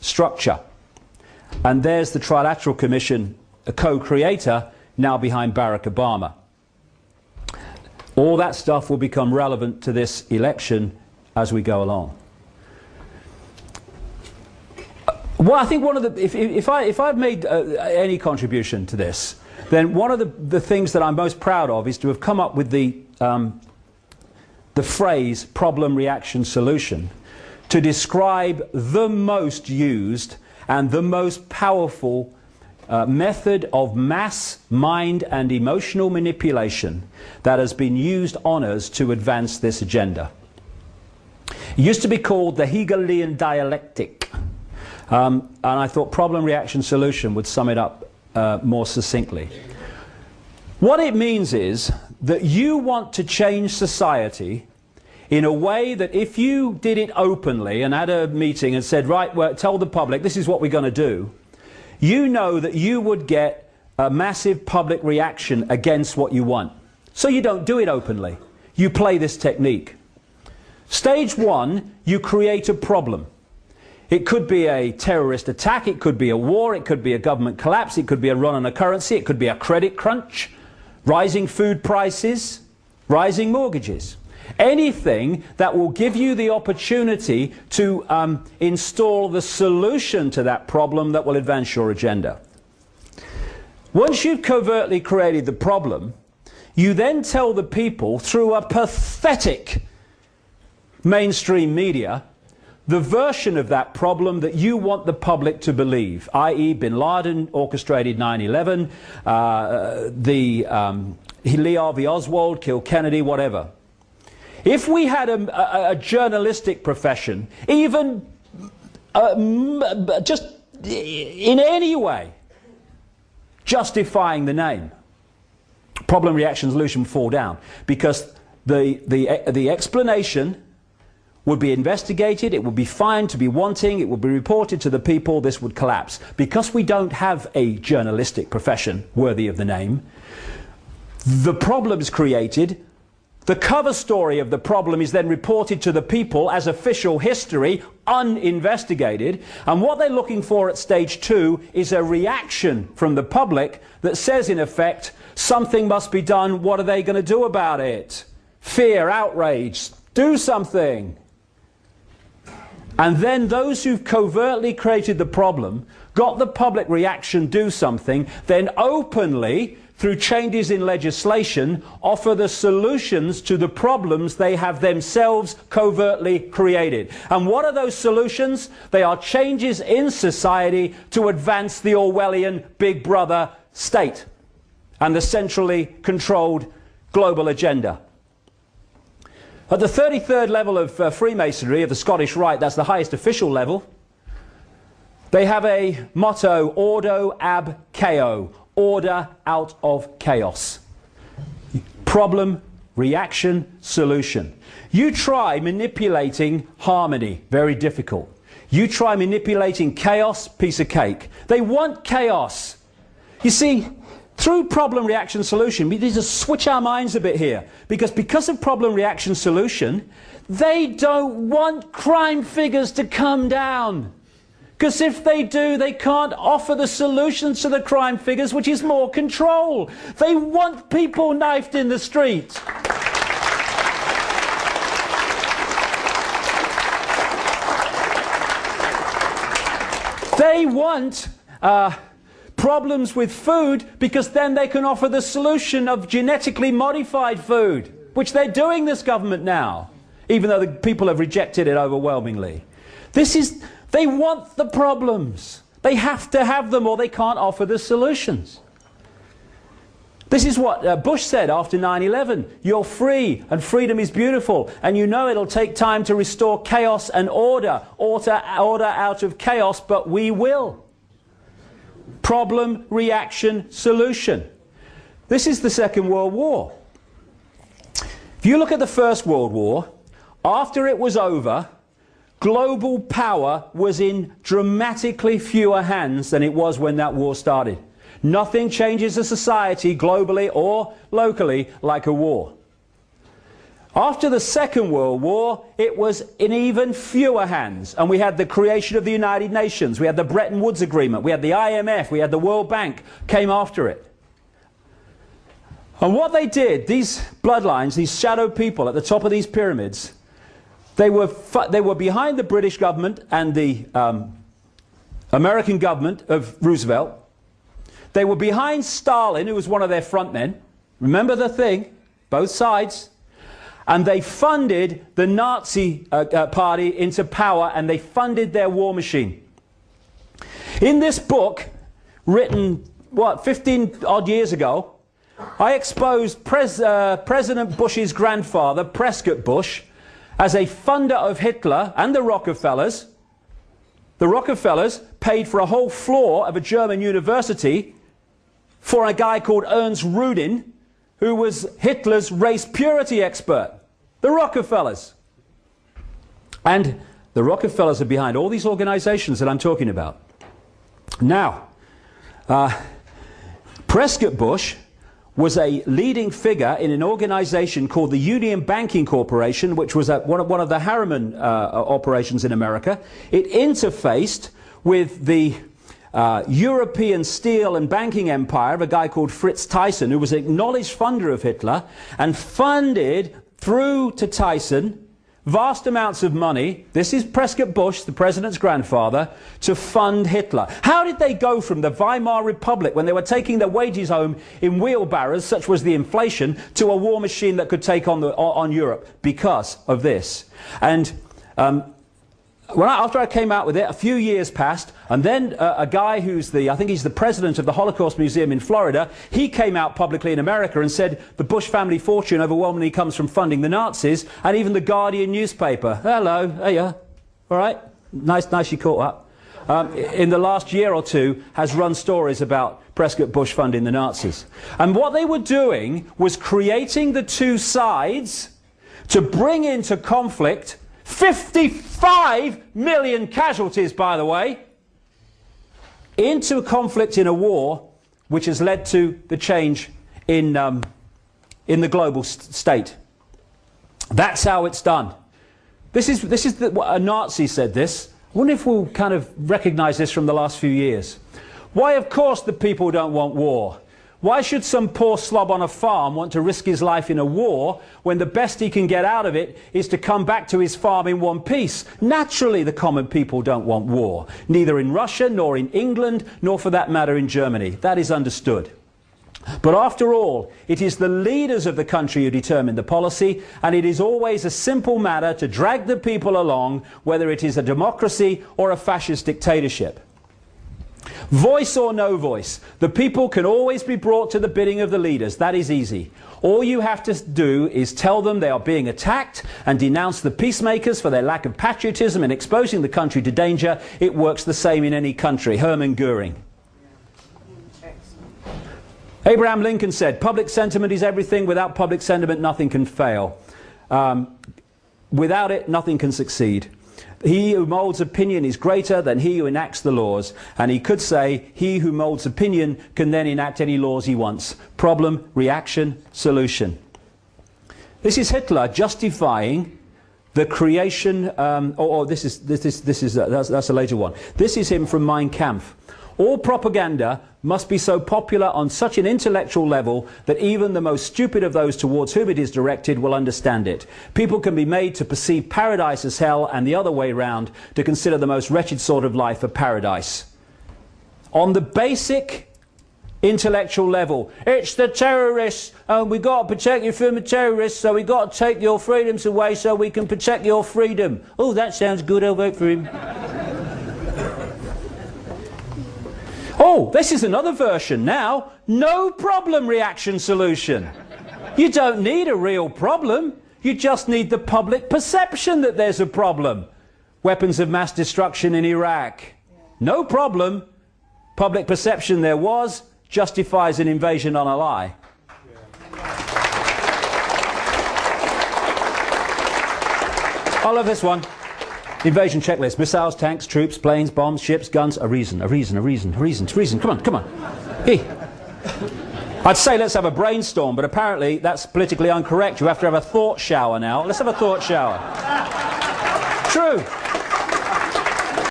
structure. And there's the Trilateral Commission, a co-creator, now behind Barack Obama. All that stuff will become relevant to this election as we go along. Well, I think one of the, if I've made any contribution to this, then one of the things that I'm most proud of is to have come up with the phrase problem, reaction, solution to describe the most used and the most powerful method of mass mind and emotional manipulation that has been used on us to advance this agenda. It used to be called the Hegelian dialectic. And I thought problem, reaction, solution would sum it up more succinctly. What it means is that you want to change society in a way that if you did it openly and had a meeting and said, right, well, tell the public this is what we're going to do, you know that you would get a massive public reaction against what you want. So you don't do it openly. You play this technique. Stage one, you create a problem. It could be a terrorist attack, it could be a war, it could be a government collapse, it could be a run on a currency, it could be a credit crunch, rising food prices, rising mortgages. Anything that will give you the opportunity to install the solution to that problem that will advance your agenda. Once you've covertly created the problem, you then tell the people through a pathetic mainstream media the version of that problem that you want the public to believe, i.e. Bin Laden orchestrated 9/11, Lee Harvey Oswald killed Kennedy, whatever. If we had a journalistic profession, even just in any way justifying the name, problem, reaction, solution fall down, because the explanation would be investigated, it would be fined to be wanting, it would be reported to the people, this would collapse. Because we don't have a journalistic profession worthy of the name, the problem is created, the cover story of the problem is then reported to the people as official history, uninvestigated, and what they're looking for at stage two is a reaction from the public that says, in effect, something must be done, what are they going to do about it? Fear, outrage, do something. And then those who've covertly created the problem, got the public reaction, do something, then openly, through changes in legislation, offer the solutions to the problems they have themselves covertly created. And what are those solutions? They are changes in society to advance the Orwellian Big Brother state and the centrally controlled global agenda. At the 33rd level of Freemasonry, of the Scottish Rite, that's the highest official level, they have a motto, Ordo ab chaos, order out of chaos. Problem, reaction, solution. You try manipulating harmony, very difficult. You try manipulating chaos, piece of cake. They want chaos. You see, through problem, reaction, solution, we need to switch our minds a bit here. Because of problem, reaction, solution, they don't want crime figures to come down. Because if they do, they can't offer the solutions to the crime figures, which is more control. They want people knifed in the street. They want problems with food, because then they can offer the solution of genetically modified food, which they're doing, this government now, even though the people have rejected it overwhelmingly. They want the problems. They have to have them or they can't offer the solutions. This is what Bush said after 9/11. You're free and freedom is beautiful, and you know it'll take time to restore chaos and order out of chaos, but we will. Problem, reaction, solution. This is the Second World War. If you look at the First World War, after it was over, global power was in dramatically fewer hands than it was when that war started. Nothing changes a society globally or locally like a war. After the Second World War, it was in even fewer hands. And we had the creation of the United Nations, we had the Bretton Woods Agreement, we had the IMF, we had the World Bank came after it. And what they did, these bloodlines, these shadow people at the top of these pyramids, they were behind the British government and the American government of Roosevelt. They were behind Stalin, who was one of their front men. Remember the thing, both sides. And they funded the Nazi party into power, and they funded their war machine. In this book, written, 15 odd years ago, I exposed President Bush's grandfather, Prescott Bush, as a funder of Hitler and the Rockefellers. The Rockefellers paid for a whole floor of a German university for a guy called Ernst Rudin, who was Hitler's race purity expert. The Rockefellers. And the Rockefellers are behind all these organizations that I'm talking about. Now, Prescott Bush was a leading figure in an organization called the Union Banking Corporation, which was one of the Harriman operations in America. It interfaced with the European steel and banking empire of a guy called Fritz Thyssen, who was an acknowledged funder of Hitler, and funded through to Thyssen vast amounts of money. This is Prescott Bush, the president's grandfather, to fund Hitler. How did they go from the Weimar Republic, when they were taking their wages home in wheelbarrows, such was the inflation, to a war machine that could take on Europe? Because of this. And after I came out with it, a few years passed, and then a guy who's I think he's the president of the Holocaust Museum in Florida, he came out publicly in America and said the Bush family fortune overwhelmingly comes from funding the Nazis, and even the Guardian newspaper, hello, there you are, all right, nice you caught up, in the last year or two has run stories about Prescott Bush funding the Nazis. And what they were doing was creating the two sides to bring into conflict 55 million casualties, by the way, into a conflict in a war which has led to the change in the global state. That's how it's done. This is what a Nazi said this. I wonder if we'll kind of recognize this from the last few years. Why, of course, the people don't want war. Why should some poor slob on a farm want to risk his life in a war when the best he can get out of it is to come back to his farm in one piece? Naturally, the common people don't want war, neither in Russia, nor in England, nor for that matter in Germany. That is understood. But after all, it is the leaders of the country who determine the policy, and it is always a simple matter to drag the people along, whether it is a democracy or a fascist dictatorship. Voice or no voice, the people can always be brought to the bidding of the leaders. That is easy. All you have to do is tell them they are being attacked and denounce the peacemakers for their lack of patriotism and exposing the country to danger. It works the same in any country. Hermann Goering. Abraham Lincoln said, public sentiment is everything. Without public sentiment, nothing can fail. Without it, nothing can succeed. He who molds opinion is greater than he who enacts the laws. And he could say, he who molds opinion can then enact any laws he wants. Problem, reaction, solution. This is Hitler justifying the creation, that's a later one. This is him from Mein Kampf. All propaganda must be so popular on such an intellectual level that even the most stupid of those towards whom it is directed will understand it. People can be made to perceive paradise as hell, and the other way round, to consider the most wretched sort of life a paradise. On the basic intellectual level, it's the terrorists, and we've got to protect you from the terrorists, so we've got to take your freedoms away so we can protect your freedom. Oh, that sounds good, I'll vote for him. Oh, this is another version now. No problem reaction solution. You don't need a real problem. You just need the public perception that there's a problem. Weapons of mass destruction in Iraq. No problem. Public perception there was justifies an invasion on a lie. I love this one. Invasion checklist. Missiles, tanks, troops, planes, bombs, ships, guns. A reason. Come on. Hey. I'd say let's have a brainstorm, but apparently that's politically incorrect. You have to have a thought shower now. Let's have a thought shower. True.